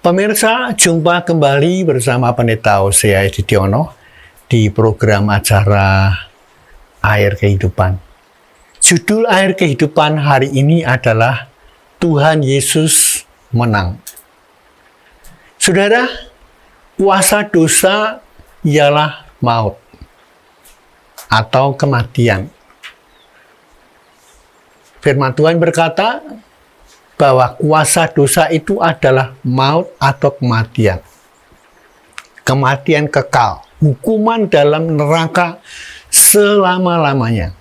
Pemirsa, jumpa kembali bersama Pendeta Hosea Edidiono di program acara Air Kehidupan. Judul Air Kehidupan hari ini adalah Tuhan Yesus Menang. Saudara, kuasa dosa ialah maut atau kematian. Firman Tuhan berkata bahwa kuasa dosa itu adalah maut atau kematian. Kematian kekal, hukuman dalam neraka selama-lamanya.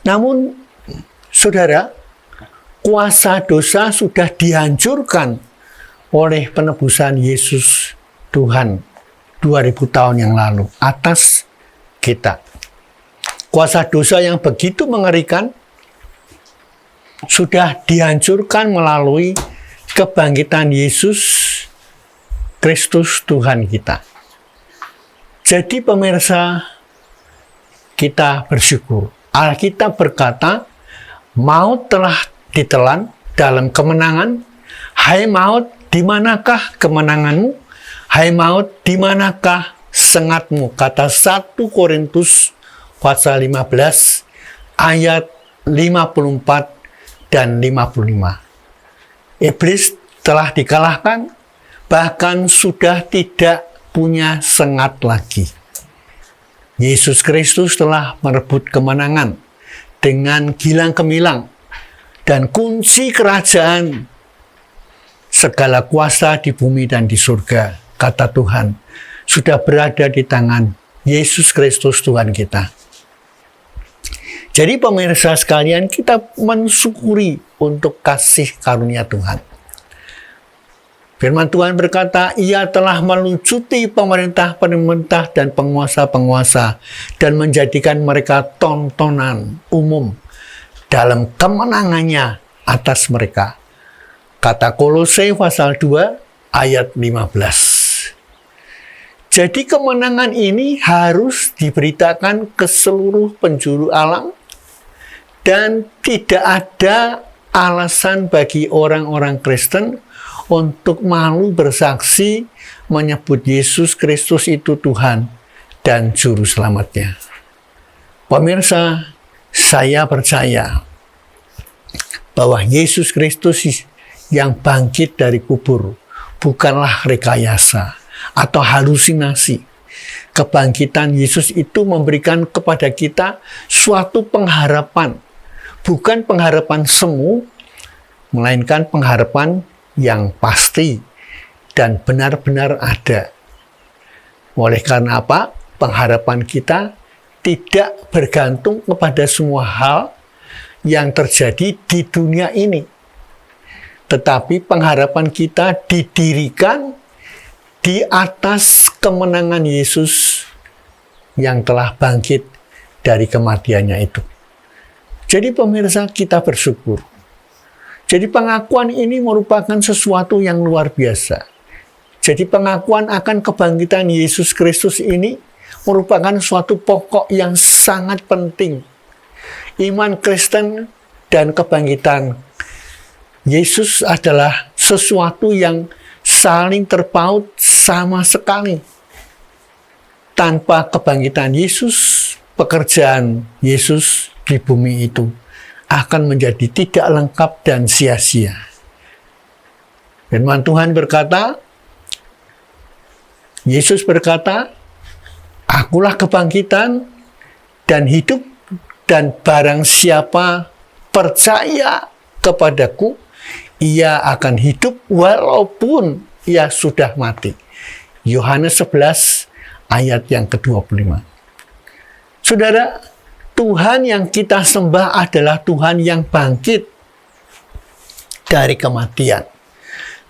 Namun, saudara, kuasa dosa sudah dihancurkan oleh penebusan Yesus Tuhan 2000 tahun yang lalu atas kita. Kuasa dosa yang begitu mengerikan sudah dihancurkan melalui kebangkitan Yesus Kristus Tuhan kita. Jadi pemirsa, kita bersyukur. Alkitab berkata, maut telah ditelan dalam kemenangan. Hai maut, di manakah kemenanganmu? Hai maut, di manakah sengatmu? Kata 1 Korintus pasal 15 ayat 54 dan 55. Iblis telah dikalahkan, bahkan sudah tidak punya sengat lagi. Yesus Kristus telah merebut kemenangan dengan gilang gemilang, dan kunci kerajaan segala kuasa di bumi dan di surga, kata Tuhan, sudah berada di tangan Yesus Kristus Tuhan kita. Jadi pemirsa sekalian, kita mensyukuri untuk kasih karunia Tuhan. Firman Tuhan berkata, Ia telah melucuti pemerintah-pemerintah dan penguasa-penguasa dan menjadikan mereka tontonan umum dalam kemenangannya atas mereka. Kata Kolose pasal 2 ayat 15. Jadi kemenangan ini harus diberitakan ke seluruh penjuru alam, dan tidak ada alasan bagi orang-orang Kristen untuk malu bersaksi menyebut Yesus Kristus itu Tuhan dan Juru Selamatnya. Pemirsa, saya percaya bahwa Yesus Kristus yang bangkit dari kubur bukanlah rekayasa atau halusinasi. Kebangkitan Yesus itu memberikan kepada kita suatu pengharapan, bukan pengharapan semu, melainkan pengharapan yang pasti dan benar-benar ada. Oleh karena apa? Pengharapan kita tidak bergantung kepada semua hal yang terjadi di dunia ini, tetapi pengharapan kita didirikan di atas kemenangan Yesus yang telah bangkit dari kematiannya itu. Jadi pemirsa, kita bersyukur. Jadi pengakuan ini merupakan sesuatu yang luar biasa. Jadi pengakuan akan kebangkitan Yesus Kristus ini merupakan suatu pokok yang sangat penting. Iman Kristen dan kebangkitan Yesus adalah sesuatu yang saling terpaut sama sekali. Tanpa kebangkitan Yesus, pekerjaan Yesus di bumi itu akan menjadi tidak lengkap dan sia-sia. Firman Tuhan berkata, Yesus berkata, Akulah kebangkitan dan hidup, dan barang siapa percaya kepadaku, ia akan hidup walaupun ia sudah mati. Yohanes 11 ayat yang ke-25. Saudara, Tuhan yang kita sembah adalah Tuhan yang bangkit dari kematian.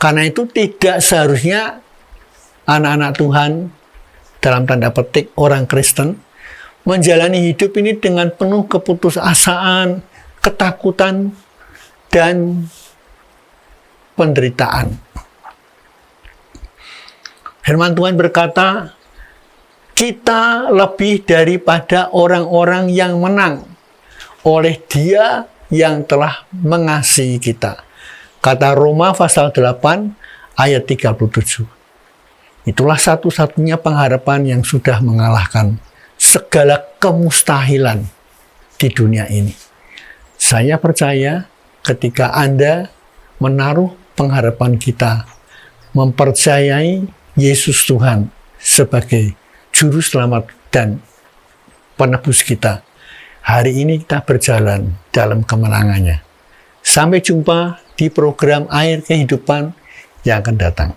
Karena itu tidak seharusnya anak-anak Tuhan, dalam tanda petik orang Kristen, menjalani hidup ini dengan penuh keputusasaan, ketakutan, dan penderitaan. Firman Tuhan berkata, kita lebih daripada orang-orang yang menang oleh Dia yang telah mengasihi kita. Kata Roma pasal 8 ayat 37. Itulah satu-satunya pengharapan yang sudah mengalahkan segala kemustahilan di dunia ini. Saya percaya ketika Anda menaruh pengharapan kita, mempercayai Yesus Tuhan sebagai Juru Selamat dan Penebus kita, hari ini kita berjalan dalam kemenangannya. Sampai jumpa di program Air Kehidupan yang akan datang.